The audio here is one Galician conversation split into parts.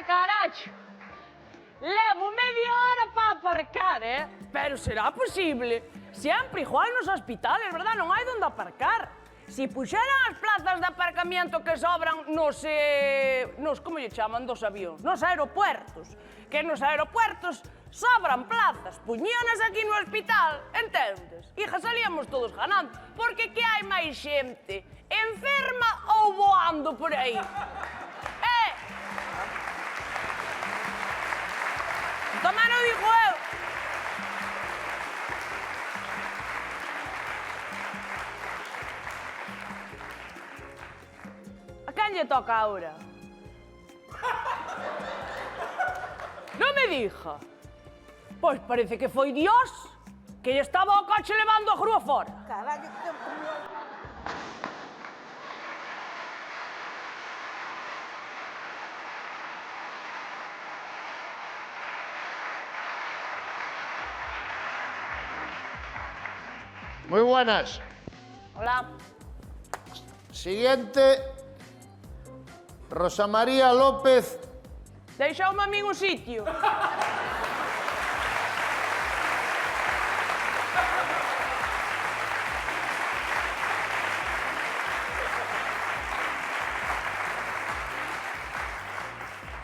caracho! Levo media hora para aparcar, Pero será posible? Sempre igual nos hospitales, verdad? Non hai onde aparcar. Si puxeran as plazas de aparcamiento que sobran nos como lle chaman, dos avións? Nos aeropuertos. Que nos aeropuertos sobran plazas. Puñíanas aquí no hospital, entendes? E salíamos todos ganando. Porque que hai máis xente enferma ou voando por aí? Tamén o digo eu. A quen lle toca ahora? Non me diga. Pois parece que foi Dios que lle estaba o coche levando a grúa fora. Carallo, que tempo. Muy buenas. Hola. Siguiente. Rosa María López. Deixoume a min un sitio.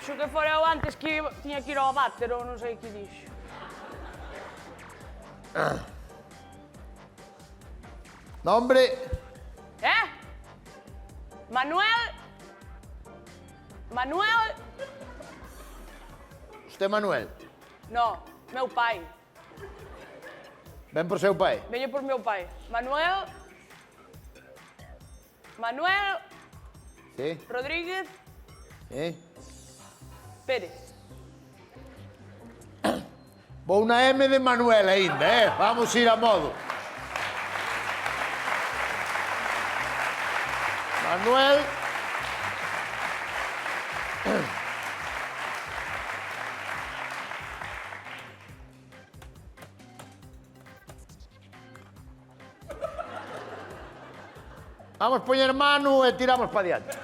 Xo que fora eu antes que tiña que ir ao váter ou non sei que dixo. Nombre. Manuel? Manuel? Usted Manuel. No, meu pai. Ven por seu pai. Veño por meu pai. Manuel? Manuel Sí. Rodríguez Sí. Pérez. Vou na M de Manuel ainda, Vamos ir a modo. Manuel. Vamos poñer mano e tiramos para diante.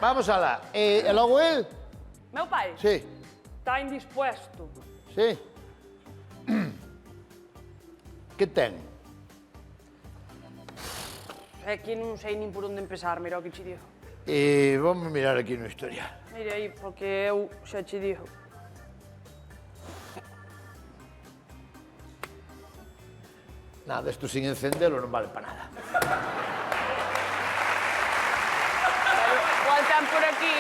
Vamos alá. E logo el? Meu pai? Sí. Está indispuesto. Sí. Que ten? É que non sei nin por onde empezar, mira o que che digo. E vamos mirar aquí no historial. Mira aí, porque eu xa che digo. Nada, isto sin encendelo non vale para nada. Igual ten por aquí...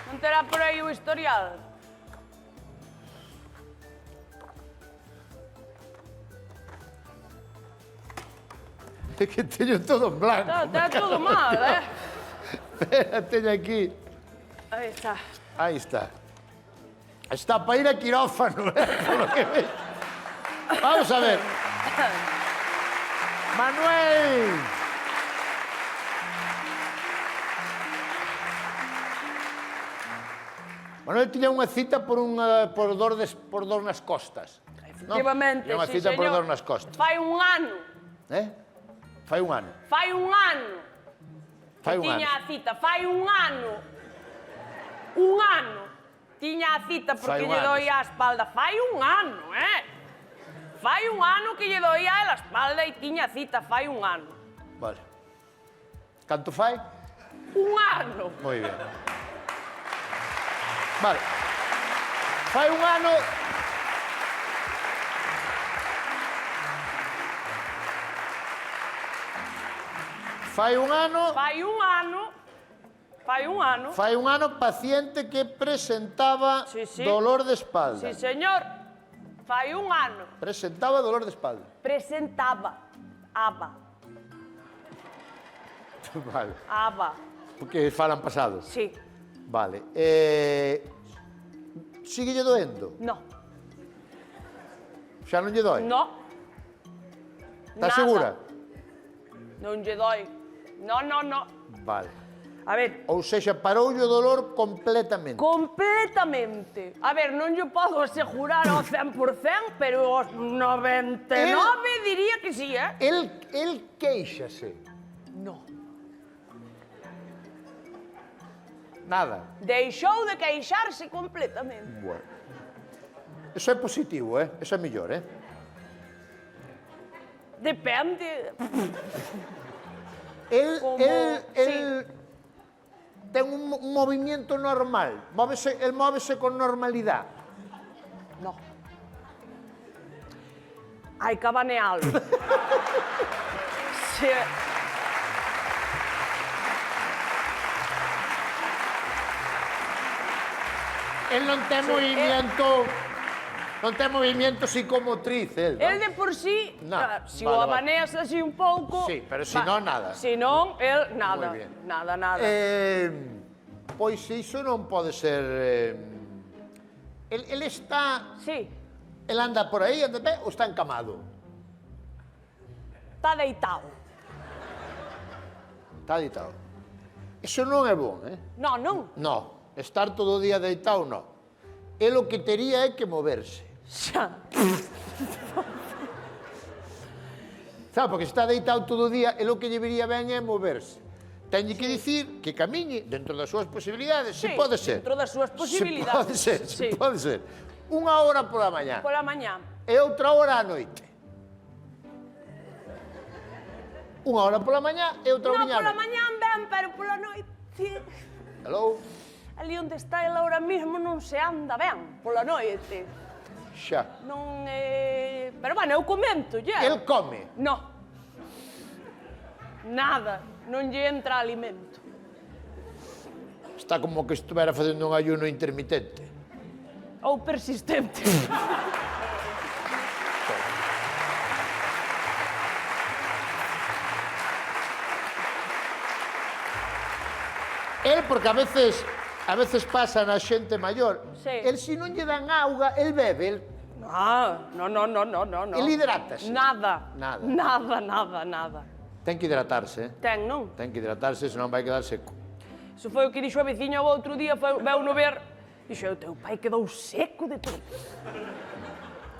Non terá por aí o historial? É que teño todo en blanco. Está todo mal, Espera, teño aquí. Aí está. Aí está. Está para ir a quirófano, por lo que veo. Vamos a ver. Manuel. Manuel tiña unha cita por dor nas costas. Efectivamente, Tiña unha sí, cita por señor. dor nas costas. Fai un ano. Fai un ano. Fai un ano. Fai un Tiña ano. a cita, fai un ano. Un ano. Tiña a cita Fai porque un lle ano. doía a espalda. Fai un ano, Fai un ano que lle doía a ela a espalda e tiña a cita, fai un ano. Vale. Canto fai? Un ano. Moi ben. Vale. Fai un ano... Fai un ano... Fai un ano. Fai un ano. Fai un ano paciente que presentaba Sí, sí. dolor de espalda. Sí, señor. Fai un ano. Presentaba dolor de espalda. Presentaba. Aba. Vale. Aba. Porque falan pasado. Sí. Vale. Síguelle doendo? No. Xa non lle doi? No. Está Nada. segura? Non lle doi. No, no, no. Vale. A ver, Ou sexa, paroulle o dolor completamente. completamente. A ver, non lle podo asegurar ao 100%, pero aos 99 diría que sí, eh? El queixase. No. Nada. Deixou de queixarse completamente. Bueno. Eso é positivo, Eso é mellor, Depende. El Sí. ten un movimiento normal. El móvese con normalidade. No. Hai que abanealo. Sí. El non ten movimiento... Non ten movimiento psicomotriz, el, El de por sí, No, si vale, o vale. abaneas así un pouco... Sí, pero si non, nada. Si non, el nada. Muy bien. Nada, nada. Pois iso non pode ser... El está... Sí, El anda por aí, anda ben, ou está encamado? está deitado. Está deitado. Iso non é bon, No, non. No, estar todo o día deitado, no. El o que tería é que moverse. Xa. Sabe, porque se está deitado todo o día, el o que lle vería ben é moverse. Tenlle que dicir que camiñe dentro das súas posibilidades, se Sí, pode ser. dentro das súas posibilidades. Se Sí. pode ser. Unha hora pola mañá Pola mañá. e outra hora á noite. Unha hora pola mañá e outra No, hora pola mañá ben, pero pola noite... Hello? Ali onde está el ahora mismo non se anda ben, pola noite. Xa. Non é... Pero bueno, eu comento, ya. El come. No. Nada. Non lle entra alimento. Está como que estuvera facendo un ayuno intermitente. Ou persistente. El, porque a veces pasa na xente maior, Sí. el si non lle dan auga, el bebe, el No. El hidrátase? Nada. Nada. Nada. ten que hidratarse, Ten, non? ten que hidratarse, senón vai quedar seco. Iso foi o que dixo a veciña o outro día, veu no ver. Dixo, o teu pai quedou seco de todo.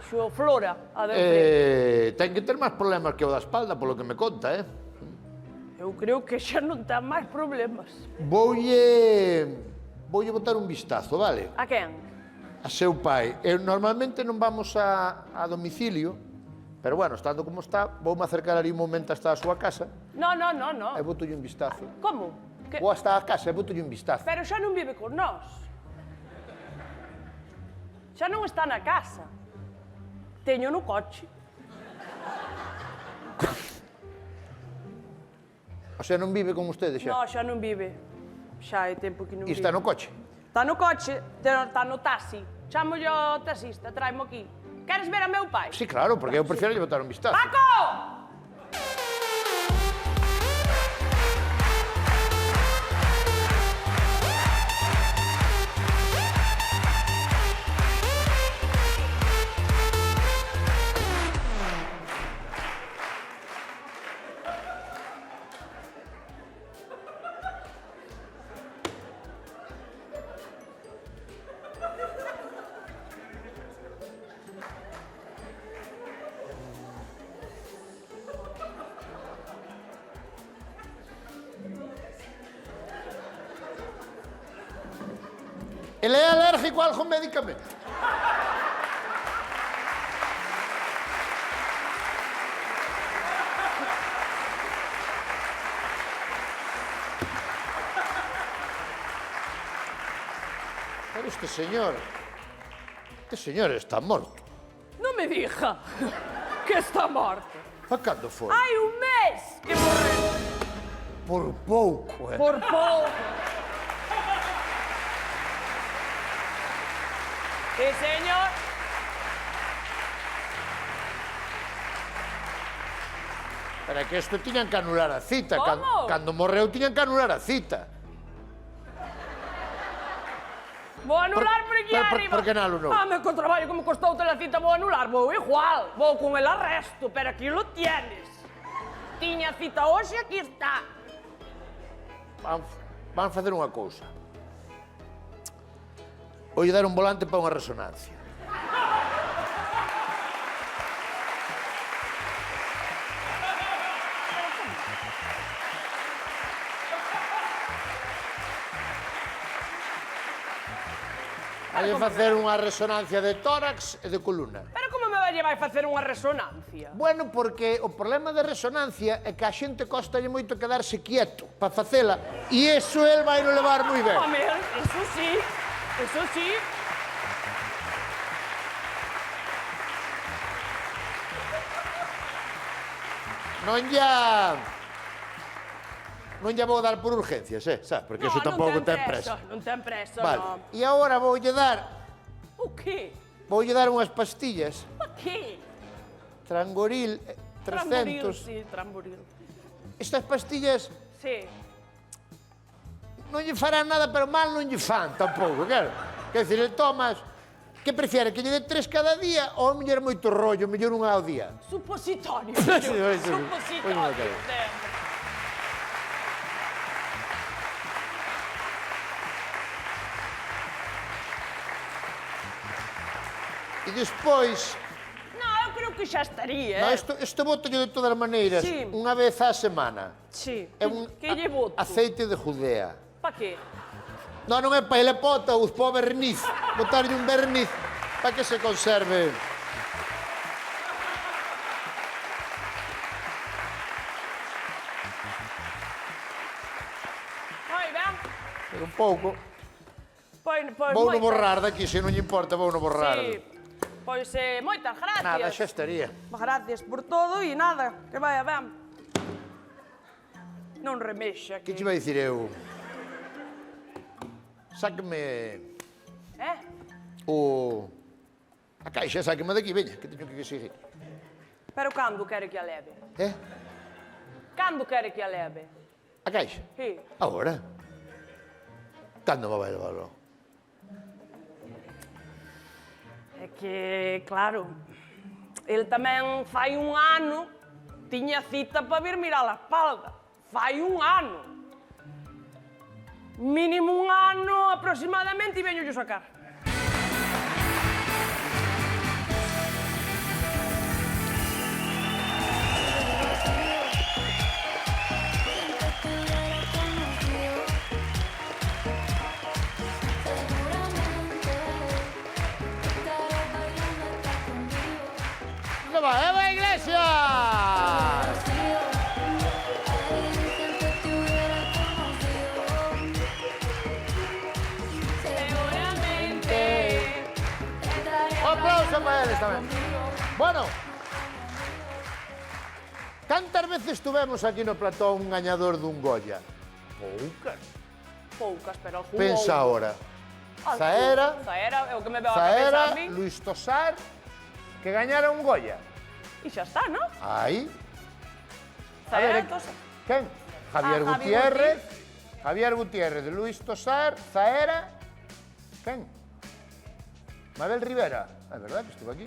Dixo, Flora, a ver. Ten que ter máis problemas que o da espalda, polo que me conta, Eu creo que xa non ten máis problemas. Voulle botar un vistazo, vale? A quen? A seu pai. Normalmente non vamos a domicilio, pero bueno, estando como está, voume acercar ali un momento hasta a súa casa No. e botolle un vistazo. Como? Que... Vou hasta a casa e botolle un vistazo. Pero xa non vive con nós. Xa non está na casa. Teño no coche. O sea, non vive con ustedes xa? No, xa non vive. Xa hai tempo que non E vive. está no coche? Está no coche, está no taxi. Chamo yo ao taxista, traimo aquí. Queres ver a meu pai? Sí, claro, porque eu prefiero lle botar un vistazo. Paco! Ele é alérgico a algún medicamento? Pero este señor está morto. Non me diga que está morto. Pa cando foi? Hai un mes que morreu. Por pouco, Por pouco. Sí, señor. Pero é que isto tiñan que anular a cita. Como? Cando morreu tiñan que anular a cita. Vou anular por aquí arriba. Por que non anunou? Me co traballo que me costou la cita vou anular. Vou igual. Vou con el arresto. Pero aquí lo tienes. Tiña cita hoxe, aquí está. vamos facer unha cousa. Voulle dar un volante para unha resonancia. Vai facer unha resonancia de tórax e de columna. Pero como me vai facer unha resonancia? Bueno, porque o problema da resonancia é que a xente costalle moito quedarse quieto para facela e iso el vai no levar moi ben. Home, eso sí, eso sí. Non lla vou dar por urgencias, sabes? Porque iso tampouco ten presa. Non ten presa, Vale, non. e agora voulle dar... O qué? Voulle dar unhas pastillas. O qué? Trangoril 300. Tramboril, sí, tramboril. Estas pastillas Sí. non lle farán nada, pero mal non lle fan tampouco, claro. Quer dizer, le tomas... Que prefiere, que lle dé 3 cada día ou mellor moito rollo, mellor unha ao día? Supositorio. Sí, Supositorio. E despois... No, eu creo que xa estaría, No, isto boto-lle de todas as maneiras, Sí. unha vez á semana. Sí. É un Que lle boto? aceite de judea. Pa qué? Non, non é pa ele pota, os po verniz. Botarlle un verniz para que se conserve. Moi ben. Pero un pouco. Pois Vou no moitas- borrar daqui, se non lle importa, vou no borrar. Sí. Pois moitas gracias. Nada, xa estaría. Gracias por todo e nada, que vaya ben. Non remexa Que que... che vai dicir eu? Sáqueme o... A caixa, sáqueme daqui, veña, que teño que seguir. Pero cando quere que a leve? Cando quere que a leve? A caixa? Sí. Agora? Cando me vai levarlo? É que, claro, el tamén fai un ano tiña cita para vir mirar a espalda. Fai un ano. Mínimo un ano aproximadamente e veño yo sacar. ¿Dónde va? ¡Eva Iglesias! Un aplauso para eles tamén. Bueno, cantas veces tuvemos aquí no plató un gañador dun Goya? Poucas. Poucas, pero algún Pensa outro. ahora. Zaera, Zaera, é o que me veo a cabeza Zaera, a mí. Luis Tosar, que gañara un Goya. E xa está, non? Aí. Zaera, ver, entonces... Quen? Javier Javi Gutiérrez. Javier Gutiérrez, Luis Tosar, Zaera. Quen? Mabel Rivera. É verdad que estuvo aquí.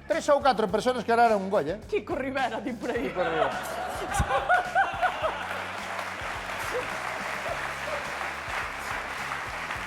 3 ou 4 persoas que ganaron un Goya. Kiko Rivera, di por aí. Kiko Rivera.